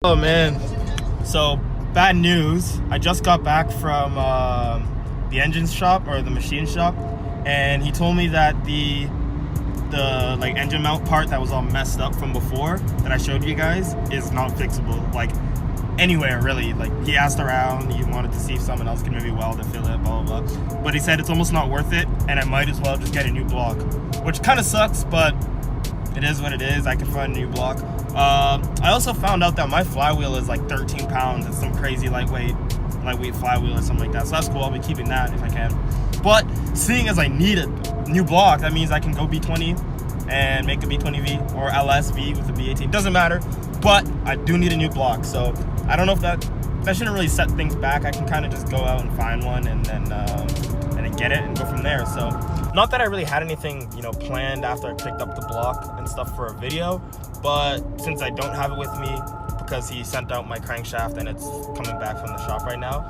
Oh man, so bad news. I just got back from the engine shop or the machine shop, and he told me that the like engine mount part that was all messed up from before that I showed you guys is not fixable, like anywhere really. Like he asked around, he wanted to see if someone else could maybe weld it, fill it, blah blah blah, but he said it's almost not worth it and I might as well just get a new block, which kind of sucks, but it is what it is. I can find a new block. I also found out that my flywheel is like 13 pounds. It's some crazy lightweight flywheel or something like that. So that's cool. I'll be keeping that if I can. But seeing as I need a new block, that means I can go B20 and make a B20V or LSV with a B18. Doesn't matter. But I do need a new block. So I don't know if that shouldn't really set things back. I can kind of just go out and find one and then get it and go from there. So not that I really had anything, planned after I picked up the block and stuff for a video, but since I don't have it with me because he sent out my crankshaft and it's coming back from the shop right now,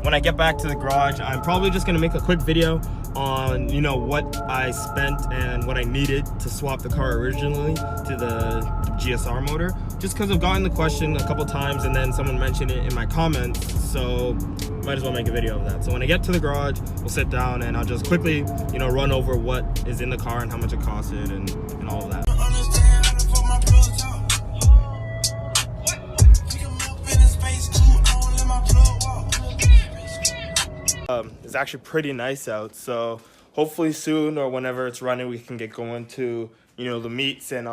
when I get back to the garage, I'm probably just gonna make a quick video on what I spent and what I needed to swap the car originally to the GSR motor, just because I've gotten the question a couple times and then someone mentioned it in my comments, so might as well make a video of that. So when I get to the garage, we'll sit down and I'll just quickly run over what is in the car and how much it costed and all of that. It's actually pretty nice out, so hopefully soon or whenever it's running we can get going to the meets in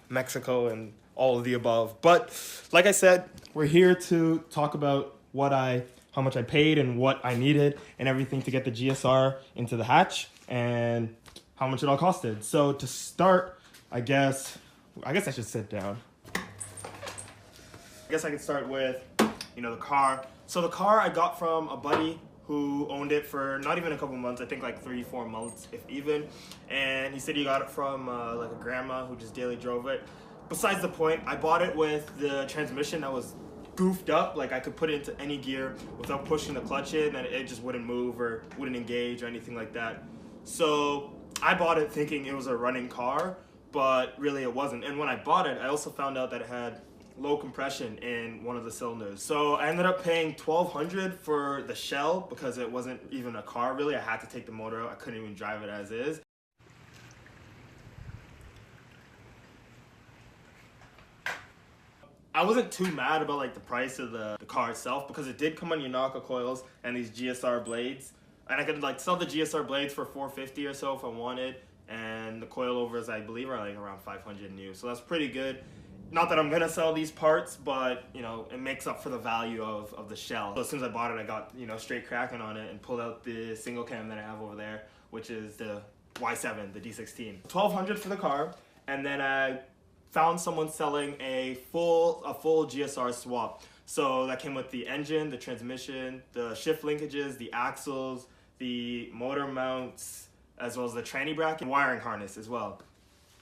Mexico and all of the above. But like I said, we're here to talk about how much I paid and what I needed and everything to get the GSR into the hatch and how much it all costed. So to start, I guess I should sit down. I guess I can start with the car. So the car I got from a buddy who owned it for not even a couple months, I think like 3-4 months, if even. And he said he got it from like a grandma who just daily drove it. Besides the point, I bought it with the transmission that was goofed up. Like I could put it into any gear without pushing the clutch in and it just wouldn't move or wouldn't engage or anything like that. So I bought it thinking it was a running car, but really it wasn't. And when I bought it, I also found out that it had low compression in one of the cylinders. So I ended up paying $1,200 for the shell because it wasn't even a car really. I had to take the motor out. I couldn't even drive it as is. I wasn't too mad about like the price of the car itself because it did come on Yanaka coils and these GSR blades. And I could like sell the GSR blades for $450 or so if I wanted. And the coilovers I believe are like around 500 new. So that's pretty good. Not that I'm gonna sell these parts, but it makes up for the value of the shell. So as soon as I bought it, I got straight cracking on it and pulled out the single cam that I have over there, which is the Y7, the D16. $1,200 for the car, and then I found someone selling a full GSR swap. So that came with the engine, the transmission, the shift linkages, the axles, the motor mounts, as well as the tranny bracket and wiring harness as well.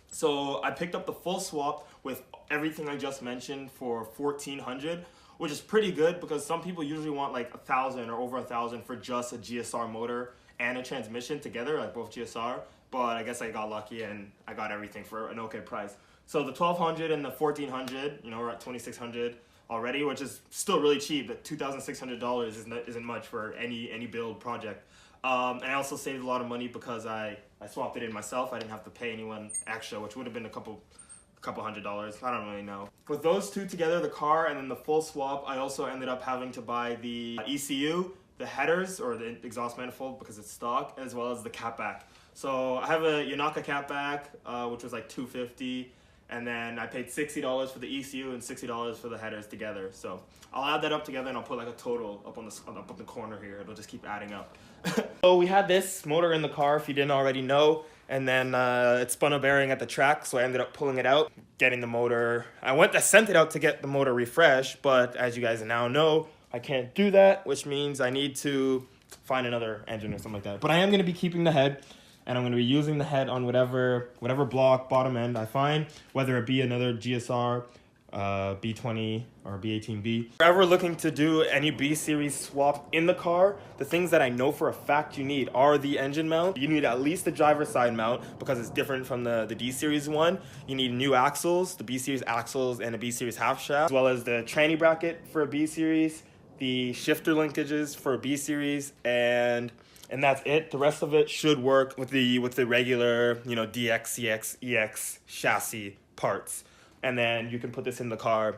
So I picked up the full swap with everything I just mentioned for $1,400, which is pretty good because some people usually want like $1,000 or over $1,000 for just a GSR motor and a transmission together, like both GSR. But I guess I got lucky and I got everything for an okay price. So the $1,200 and the $1,400, we're at $2,600 already, which is still really cheap. But $2,600 isn't much for any build project. And I also saved a lot of money because I swapped it in myself. I didn't have to pay anyone extra, which would have been a couple $100. I don't really know. With those two together, the car and then the full swap, I also ended up having to buy the ECU, the headers or the exhaust manifold because it's stock, as well as the catback. So I have a Yanaka catback, which was like $250. And then I paid $60 for the ECU and $60 for the headers together. So I'll add that up together and I'll put like a total up on the corner here. It'll just keep adding up. So we had this motor in the car, if you didn't already know, and then it spun a bearing at the track, so I ended up pulling it out, getting the motor. I sent it out to get the motor refreshed, but as you guys now know, I can't do that, which means I need to find another engine or something like that. But I am going to be keeping the head, and I'm going to be using the head on whatever block, bottom end I find, whether it be another GSR, B20 or B18B. If you're ever looking to do any B series swap in the car, the things that I know for a fact you need are the engine mount. You need at least the driver's side mount because it's different from the D series one. You need new axles, the B series axles and a B series half shaft, as well as the tranny bracket for a B series, the shifter linkages for a B series, and that's it. The rest of it should work with the regular, you know, DX, CX, EX chassis parts. And then you can put this in the car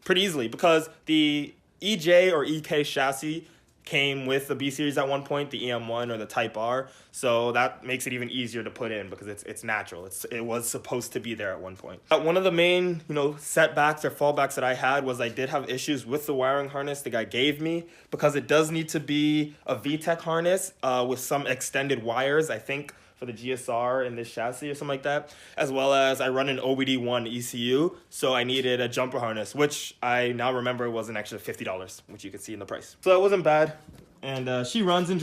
pretty easily because the EJ or EK chassis came with the B series at one point, the EM1 or the Type R. So that makes it even easier to put in because it's natural. It was supposed to be there at one point. One of the main, you know, setbacks or fallbacks that I had was I did have issues with the wiring harness the guy gave me because it does need to be a VTEC harness with some extended wires, I think, for the GSR in this chassis or something like that, as well as I run an OBD1 ECU, so I needed a jumper harness, which I now remember was an extra $50, which you can see in the price. So it wasn't bad, and she runs and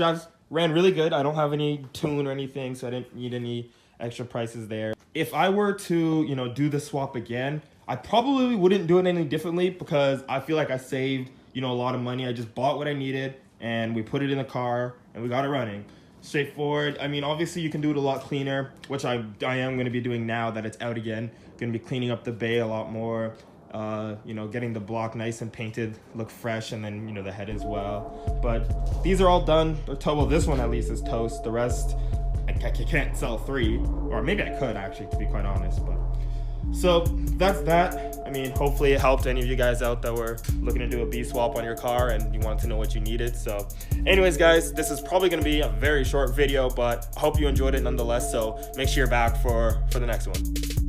ran really good. I don't have any tune or anything, so I didn't need any extra prices there. If I were to, you know, do the swap again, I probably wouldn't do it any differently because I feel like I saved, you know, a lot of money. I just bought what I needed, and we put it in the car, and we got it running. Straightforward. I mean, obviously you can do it a lot cleaner, which I am going to be doing now that it's out again. Going to be cleaning up the bay a lot more, you know, getting the block nice and painted, look fresh, and then, you know, the head as well. But these are all done. Well, this one at least is toast. The rest, I can't sell 3, or maybe I could actually, to be quite honest. But so that's that. I mean, hopefully it helped any of you guys out that were looking to do a B swap on your car and you wanted to know what you needed. So anyways, guys, this is probably going to be a very short video, but I hope you enjoyed it nonetheless. So make sure you're back for the next one.